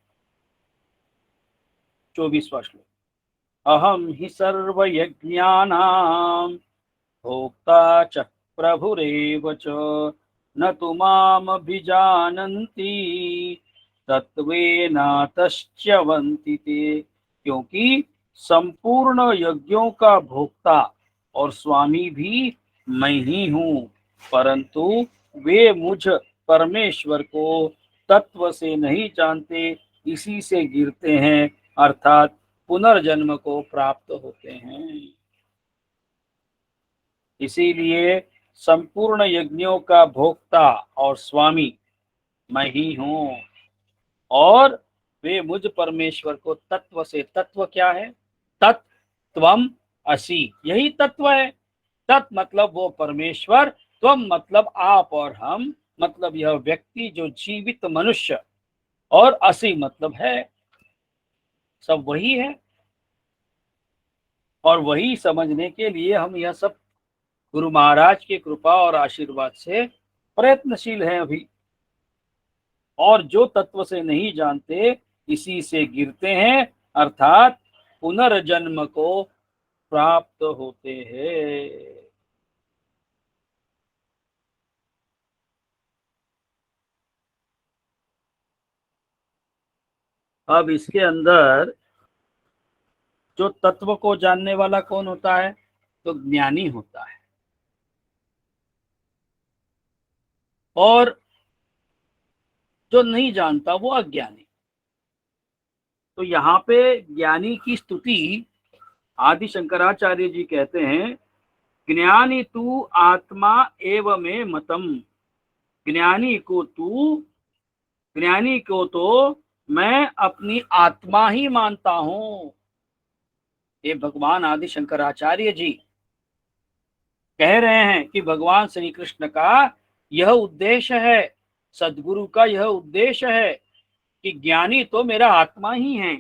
24वां श्लोक, अहम ही सर्व यज्ञानाम भोक्ता च प्रभुरेव च न तु माम अभिजानन्ति तत्वेनातश्च्यवन्ति ते। क्योंकि संपूर्ण यज्ञों का भोक्ता और स्वामी भी मैं ही हूँ, परंतु वे मुझ परमेश्वर को तत्व से नहीं जानते, इसी से गिरते हैं अर्थात पुनर्जन्म को प्राप्त होते हैं। इसीलिए संपूर्ण यज्ञों का भोक्ता और स्वामी मैं ही हूँ, और वे मुझ परमेश्वर को तत्व से, तत्व क्या है? तत्त्वम असि, यही तत्व है। तत् मतलब वो परमेश्वर, त्वम मतलब आप और हम, मतलब यह व्यक्ति जो जीवित मनुष्य, और असि मतलब है, सब वही है। और वही समझने के लिए हम यह सब गुरु महाराज की कृपा और आशीर्वाद से प्रयत्नशील हैं अभी। और जो तत्व से नहीं जानते, इसी से गिरते हैं अर्थात पुनर्जन्म को प्राप्त होते हैं। अब इसके अंदर जो तत्व को जानने वाला कौन होता है? तो ज्ञानी होता है। और जो नहीं जानता वो अज्ञानी। तो यहाँ पे ज्ञानी की स्तुति आदि शंकराचार्य जी कहते हैं, ज्ञानी तू आत्मा एव में मतम। ज्ञानी को तू, ज्ञानी को तो मैं अपनी आत्मा ही मानता हूं। ये भगवान आदि शंकराचार्य जी कह रहे हैं कि भगवान श्री कृष्ण का यह उद्देश्य है, सदगुरु का यह उद्देश्य है कि ज्ञानी तो मेरा आत्मा ही है।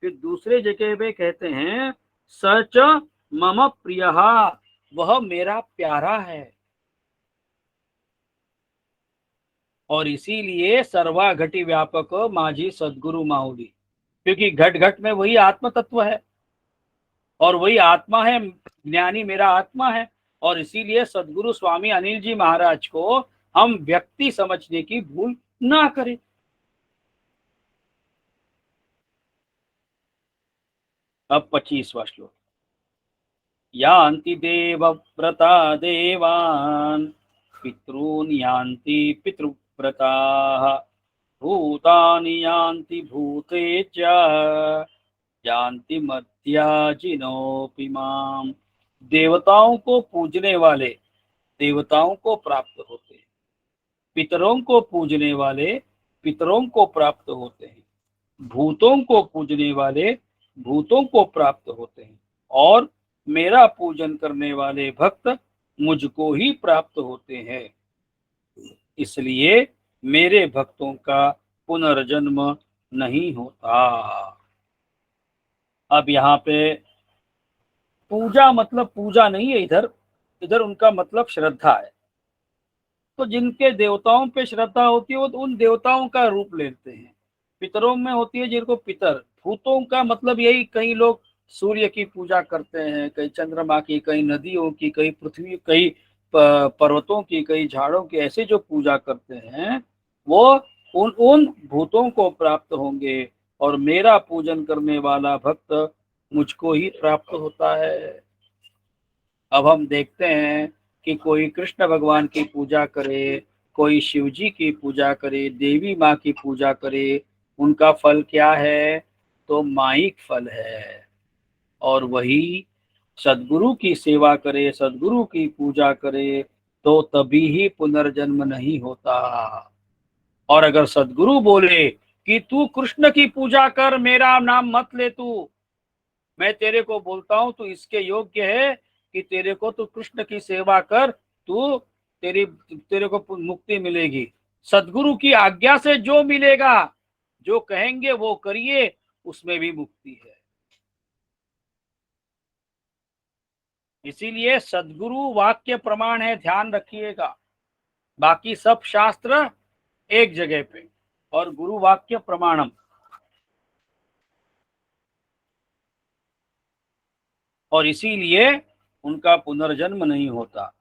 फिर दूसरे जगह पे कहते हैं, सच मम प्रियः, वह मेरा प्यारा है। और इसीलिए सर्वा घटी व्यापक माझी सदगुरु माहुली, क्योंकि घट घट में वही आत्म तत्व है और वही आत्मा है, ज्ञानी मेरा आत्मा है। और इसीलिए सदगुरु स्वामी अनिल जी महाराज को हम व्यक्ति समझने की भूल ना करें। अब 25वां श्लोक, यान्ति देवव्रता देवान् पितॄन् यान्ति पितृव्रताः भूतानि यान्ति भूतेज्य यान्ति मध्याजिनोऽपि माम्। देवताओं को पूजने वाले देवताओं को प्राप्त होते हैं, पितरों को पूजने वाले पितरों को प्राप्त होते हैं, भूतों को पूजने वाले भूतों को प्राप्त होते हैं, और मेरा पूजन करने वाले भक्त मुझको ही प्राप्त होते हैं। इसलिए मेरे भक्तों का पुनर्जन्म नहीं होता। अब यहाँ पे पूजा मतलब पूजा नहीं है, इधर इधर उनका मतलब श्रद्धा है। तो जिनके देवताओं पे श्रद्धा होती है वो तो उन देवताओं का रूप लेते हैं। पितरों में होती है जिनको पितर, भूतों का मतलब यही, कई लोग सूर्य की पूजा करते हैं, कई चंद्रमा की, कई नदियों की, कई पृथ्वी, कई पर्वतों की, कई झाड़ों की, ऐसे जो पूजा करते हैं वो उन भूतों को प्राप्त होंगे, और मेरा पूजन करने वाला भक्त मुझको ही प्राप्त होता है। अब हम देखते हैं कि कोई कृष्ण भगवान की पूजा करे, कोई शिव जी की पूजा करे, देवी माँ की पूजा करे, उनका फल क्या है? तो माइक फल है। और वही सद्गुरु की सेवा करे, सद्गुरु की पूजा करे, तो तभी ही पुनर्जन्म नहीं होता। और अगर सद्गुरु बोले कि तू कृष्ण की पूजा कर, मेरा नाम मत ले, तू, मैं तेरे को बोलता हूं तू इसके योग्य है कि तेरे को तू कृष्ण की सेवा कर, तू तेरे को मुक्ति मिलेगी। सद्गुरु की आज्ञा से जो मिलेगा, जो कहेंगे वो करिए, उसमें भी मुक्ति है। इसीलिए सद्गुरु वाक्य प्रमाण है, ध्यान रखिएगा। बाकी सब शास्त्र एक जगह पे, और गुरु वाक्य प्रमाणम। और इसीलिए उनका पुनर्जन्म नहीं होता।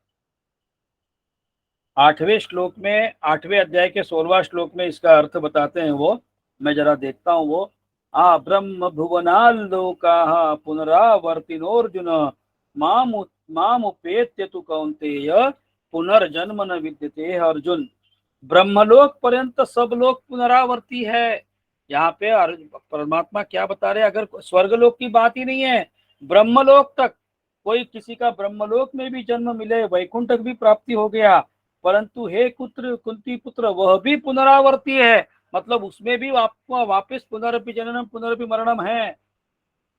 8वें श्लोक में, 8वें अध्याय के 16वां श्लोक में इसका अर्थ बताते हैं वो, मैं जरा देखता हूँ वो। ब्रह्म भुवनाल्लोकाः पुनरावर्तिनोऽर्जुन मामुपेत्य तु कौन्तेय पुनर्जन्म न विद्यते। अर्जुन, ब्रह्मलोक पर्यंत सब लोग पुनरावर्ती है। यहाँ पे परमात्मा क्या बता रहे हैं? अगर स्वर्गलोक की बात ही नहीं है, ब्रह्मलोक तक, कोई किसी का ब्रह्मलोक में भी जन्म मिले, वैकुंठ भी प्राप्ति हो गया, परंतु हे कुंती पुत्र, वह भी पुनरावर्ती है, मतलब उसमें भी आपको वापस पुनरपि जननम पुनरपि मरणम है।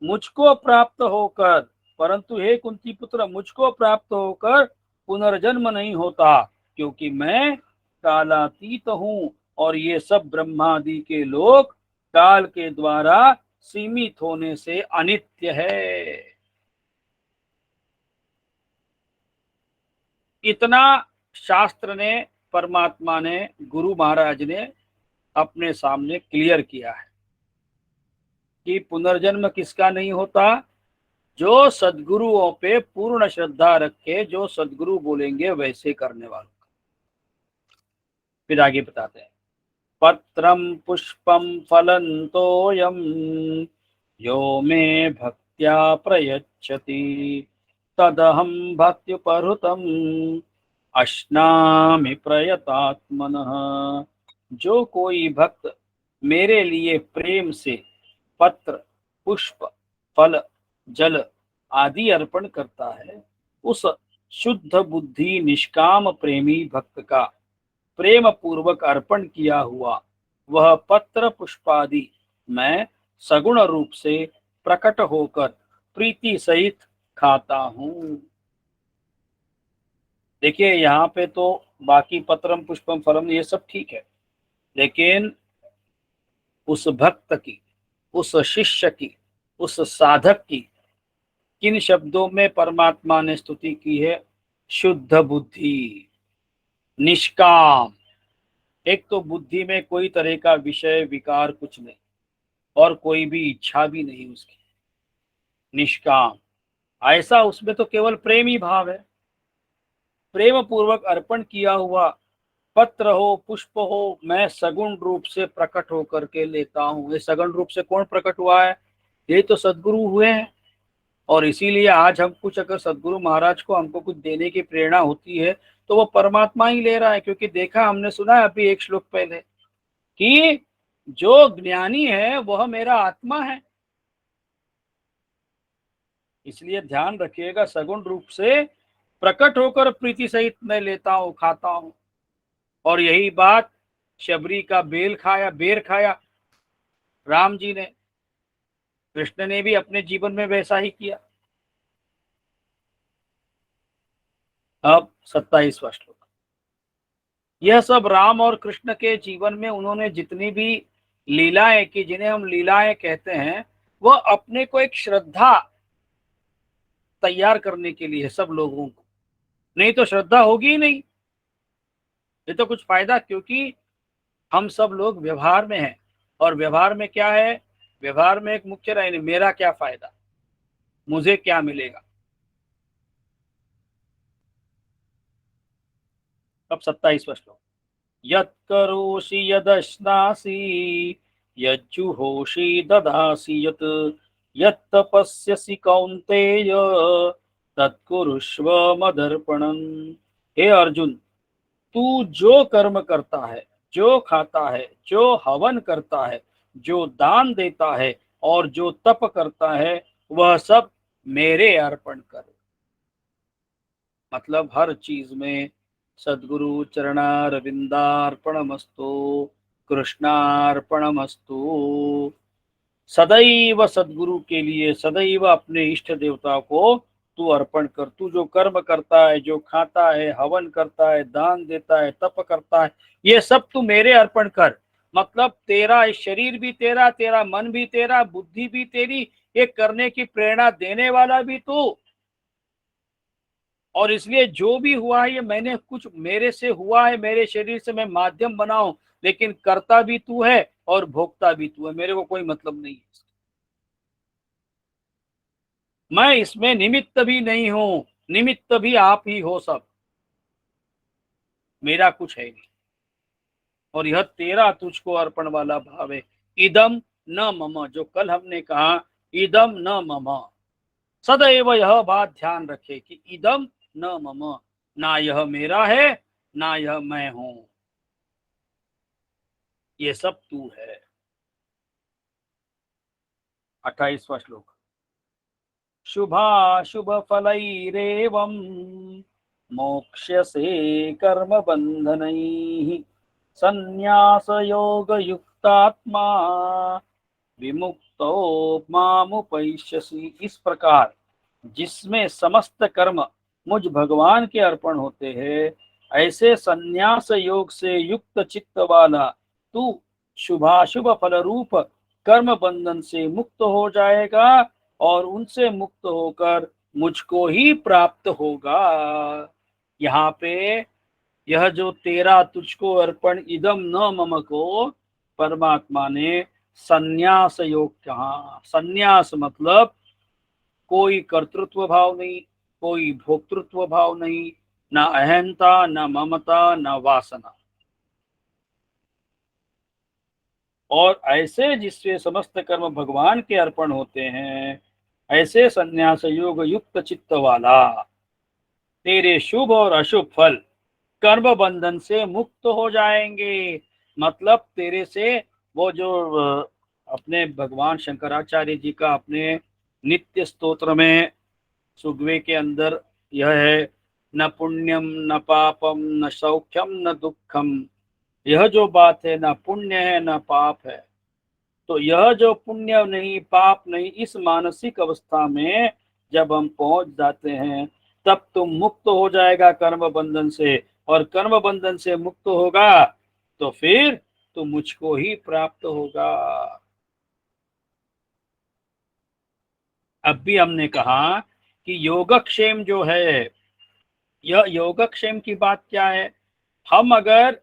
मुझको प्राप्त होकर, परंतु हे कुंती पुत्र, मुझको प्राप्त होकर पुनर्जन्म नहीं होता, क्योंकि मैं कालातीत हूँ, और ये सब ब्रह्मादि के लोग काल के द्वारा सीमित होने से अनित्य है। इतना शास्त्र ने, परमात्मा ने, गुरु महाराज ने अपने सामने क्लियर किया है कि पुनर्जन्म किसका नहीं होता? जो सद्गुरुओं पे पूर्ण श्रद्धा रखे, जो सद्गुरु बोलेंगे वैसे करने वालों का। फिर आगे बताते हैं, पत्रम पुष्पम फलं तोयम यो मे भक्त्या प्रयच्छति तदहं भक्त्युपहृतम अश्नामि प्रयतात्मनः। जो कोई भक्त मेरे लिए प्रेम से पत्र, पुष्प, फल, जल आदि अर्पण करता है, उस शुद्ध बुद्धि निष्काम प्रेमी भक्त का प्रेम पूर्वक अर्पण किया हुआ वह पत्र पुष्पादि मैं सगुण रूप से प्रकट होकर प्रीति सहित खाता हूँ। देखिए यहाँ पे तो बाकी पत्रम पुष्पम फलम ये सब ठीक है, लेकिन उस भक्त की, उस शिष्य की, उस साधक की किन शब्दों में परमात्मा ने स्तुति की है? शुद्ध बुद्धि, निष्काम। एक तो बुद्धि में कोई तरह का विषय विकार कुछ नहीं, और कोई भी इच्छा भी नहीं उसकी, निष्काम। ऐसा उसमें तो केवल प्रेम ही भाव है। प्रेम पूर्वक अर्पण किया हुआ पत्र हो, पुष्प हो, मैं सगुण रूप से प्रकट होकर के लेता हूँ। ये सगुण रूप से कौन प्रकट हुआ है? ये तो सद्गुरु हुए हैं। और इसीलिए आज हम कुछ अगर सदगुरु महाराज को हमको कुछ देने की प्रेरणा होती है तो वो परमात्मा ही ले रहा है, क्योंकि देखा हमने सुना है अभी एक श्लोक पहले कि जो ज्ञानी है वह मेरा आत्मा है। इसलिए ध्यान रखिएगा, सगुण रूप से प्रकट होकर प्रीति सहित मैं लेता हूं, खाता हूं। और यही बात शबरी का बेर खाया राम जी ने, कृष्ण ने भी अपने जीवन में वैसा ही किया। अब 27वां श्लोक। यह सब राम और कृष्ण के जीवन में उन्होंने जितनी भी लीलाएं की, जिन्हें हम लीलाएं कहते हैं, वह अपने को एक श्रद्धा तैयार करने के लिए सब लोगों को, नहीं तो श्रद्धा होगी ही नहीं, ये तो कुछ फायदा। क्योंकि हम सब लोग व्यवहार में हैं, और व्यवहार में क्या है, व्यवहार में एक मुख्य लाइन, मेरा क्या फायदा, मुझे क्या मिलेगा। अब 27वां श्लोक। यत् करोषि यदश्नासि यज्जुहोषि ददासि यत् यत् तपस्यसि कौन्तेय तत्कुरुष्व मदर्पणम्। हे अर्जुन, तू जो कर्म करता है, जो खाता है, जो हवन करता है, जो दान देता है और जो तप करता है, वह सब मेरे अर्पण कर। मतलब हर चीज में सद्गुरु चरणारविंदार्पणमस्तु, कृष्णार्पणमस्तु। सदैव सद्गुरु के लिए, सदैव अपने इष्ट देवता को तू अर्पण कर। तू जो कर्म करता है, जो खाता है, हवन करता है, दान देता है, तप करता है, ये सब तू मेरे अर्पण कर। मतलब तेरा शरीर भी तेरा, तेरा मन भी तेरा, बुद्धि भी तेरी, ये करने की प्रेरणा देने वाला भी तू। और इसलिए जो भी हुआ है ये मैंने कुछ मेरे से हुआ है, मेरे शरीर से मैं माध्यम बना हूं, लेकिन करता भी तू है और भोगता भी तू है, मेरे को कोई मतलब नहीं है। मैं इसमें निमित्त भी नहीं हूं, निमित्त भी आप ही हो, सब मेरा कुछ है नहीं। और यह तेरा तुझको अर्पण वाला भाव है। इदम न मम, जो कल हमने कहा इदम न मम, सदैव यह बात ध्यान रखे कि इदम न मम, ना यह मेरा है ना यह मैं हूं, ये सब तू है। 28वां श्लोक। शुभाशुभ फलैरेवं मोक्ष्यसे कर्म बंधनैः संन्यास योग युक्तात्मा विमुक्तो मामुपैष्यसि। इस प्रकार जिसमें समस्त कर्म मुझ भगवान के अर्पण होते हैं, ऐसे संन्यास योग से युक्त चित्त वाला तू शुभाशुभ फल रूप कर्म बंधन से मुक्त हो जाएगा और उनसे मुक्त होकर मुझको ही प्राप्त होगा। यहाँ पे यह जो तेरा तुझको अर्पण इदम न मम को परमात्मा ने संन्यास योग कहा। संन्यास मतलब कोई कर्तृत्व भाव नहीं, कोई भोक्तृत्व भाव नहीं, ना अहंता, ना ममता, ना वासना। और ऐसे जिससे समस्त कर्म भगवान के अर्पण होते हैं, ऐसे संन्यास योग युक्त चित्त वाला तेरे शुभ और अशुभ फल कर्म बंधन से मुक्त हो जाएंगे। मतलब तेरे से वो जो अपने भगवान शंकराचार्य जी का अपने नित्य स्तोत्र में सुगवे के अंदर यह है, न पुण्यम न पापम न सौख्यम न दुखम। यह जो बात है, न पुण्य है न पाप है। तो यह जो पुण्य नहीं पाप नहीं, इस मानसिक अवस्था में जब हम पहुंच जाते हैं, तब तुम मुक्त हो जाएगा कर्म बंधन से। और कर्म बंधन से मुक्त होगा तो फिर तो मुझको ही प्राप्त होगा। अब भी हमने कहा कि योगक्षेम जो है, यह योगक्षेम की बात क्या है। हम अगर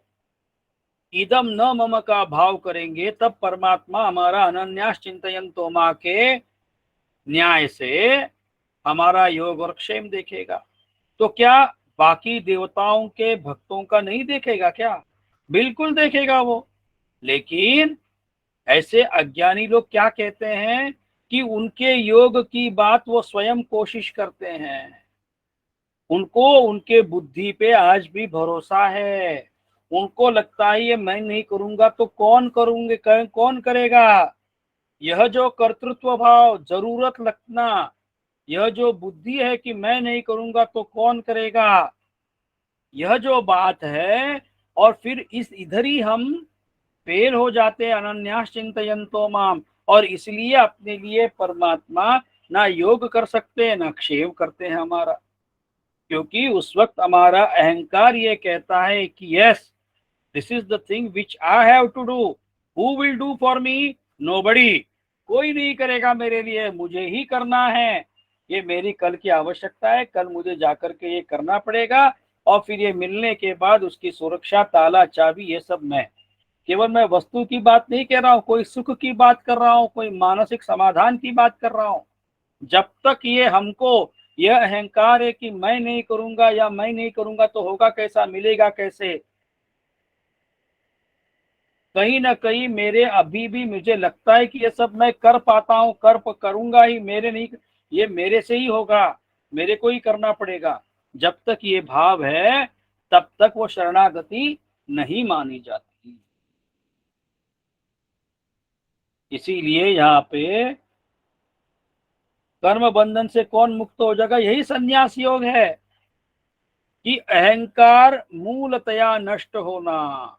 इदम न मम का भाव करेंगे तब परमात्मा हमारा अनन्यास चिंतयन्तो मां के न्याय से हमारा योग और क्षेम देखेगा। तो क्या बाकी देवताओं के भक्तों का नहीं देखेगा क्या? बिल्कुल देखेगा वो। लेकिन ऐसे अज्ञानी लोग क्या कहते हैं कि उनके योग की बात वो स्वयं कोशिश करते हैं। उनको उनके बुद्धि पे आज भी भरोसा है। उनको लगता है ये मैं नहीं करूंगा तो कौन करूंगे, कौन करेगा। यह जो कर्तृत्व भाव, जरूरत लगना, यह जो बुद्धि है कि मैं नहीं करूंगा तो कौन करेगा, यह जो बात है, और फिर इस इधर ही हम फेल हो जाते हैं। अनन्यास चिंतयन्तो माम, और इसलिए अपने लिए परमात्मा ना योग कर सकते हैं ना क्षेम करते हैं हमारा, क्योंकि उस वक्त हमारा अहंकार ये कहता है कि yes, this is the thing which I have to do, who will do for me, nobody, कोई नहीं करेगा मेरे लिए, मुझे ही करना है, ये मेरी कल की आवश्यकता है, कल मुझे जाकर के ये करना पड़ेगा, और फिर ये मिलने के बाद उसकी सुरक्षा, ताला चाबी, ये सब मैं। केवल मैं वस्तु की बात नहीं कह रहा हूँ, कोई सुख की बात कर रहा हूँ, कोई मानसिक समाधान की बात कर रहा हूँ। जब तक ये हमको यह अहंकार है कि मैं नहीं करूंगा या मैं नहीं करूंगा तो होगा कैसा, मिलेगा कैसे, कहीं ना कहीं मेरे अभी भी मुझे लगता है कि ये सब मैं कर पाता हूँ, करूंगा ही, मेरे नहीं, ये मेरे से ही होगा, मेरे को ही करना पड़ेगा। जब तक ये भाव है तब तक वो शरणागति नहीं मानी जाती। इसीलिए यहाँ पे कर्म बंधन से कौन मुक्त हो जाएगा, यही संन्यास योग है कि अहंकार मूलतया नष्ट होना।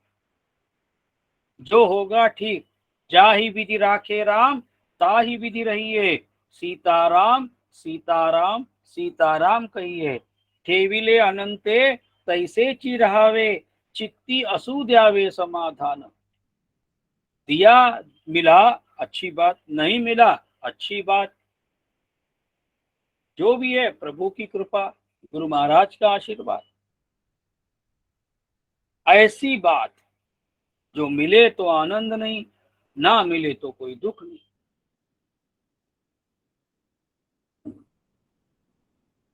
जो होगा ठीक, जा ही विधि राखे राम, ता ही विधि रहिए, सीताराम सीताराम सीताराम कहिए, ठेविले अनंते तैसे चिरहावे, चित्ती असु द्यावे समाधान। दिया, मिला, अच्छी बात, नहीं मिला, अच्छी बात, जो भी है प्रभु की कृपा, गुरु महाराज का आशीर्वाद। ऐसी बात, जो मिले तो आनंद नहीं, ना मिले तो कोई दुख नहीं।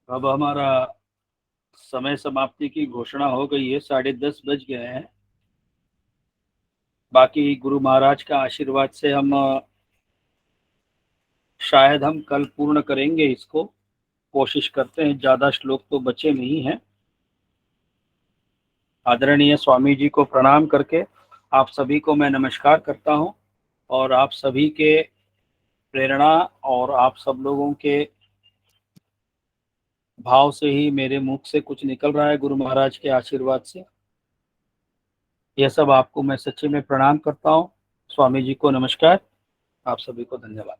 अब हमारा समय समाप्ति की घोषणा हो गई है, 10:30 बज गए हैं। बाकी गुरु महाराज का आशीर्वाद से हम शायद हम कल पूर्ण करेंगे इसको, कोशिश करते हैं, ज्यादा श्लोक तो बचे नहीं हैं। आदरणीय स्वामी जी को प्रणाम करके आप सभी को मैं नमस्कार करता हूं, और आप सभी के प्रेरणा और आप सब लोगों के भाव से ही मेरे मुख से कुछ निकल रहा है, गुरु महाराज के आशीर्वाद से। यह सब आपको मैं सच्चे में प्रणाम करता हूँ। स्वामी जी को नमस्कार, आप सभी को धन्यवाद।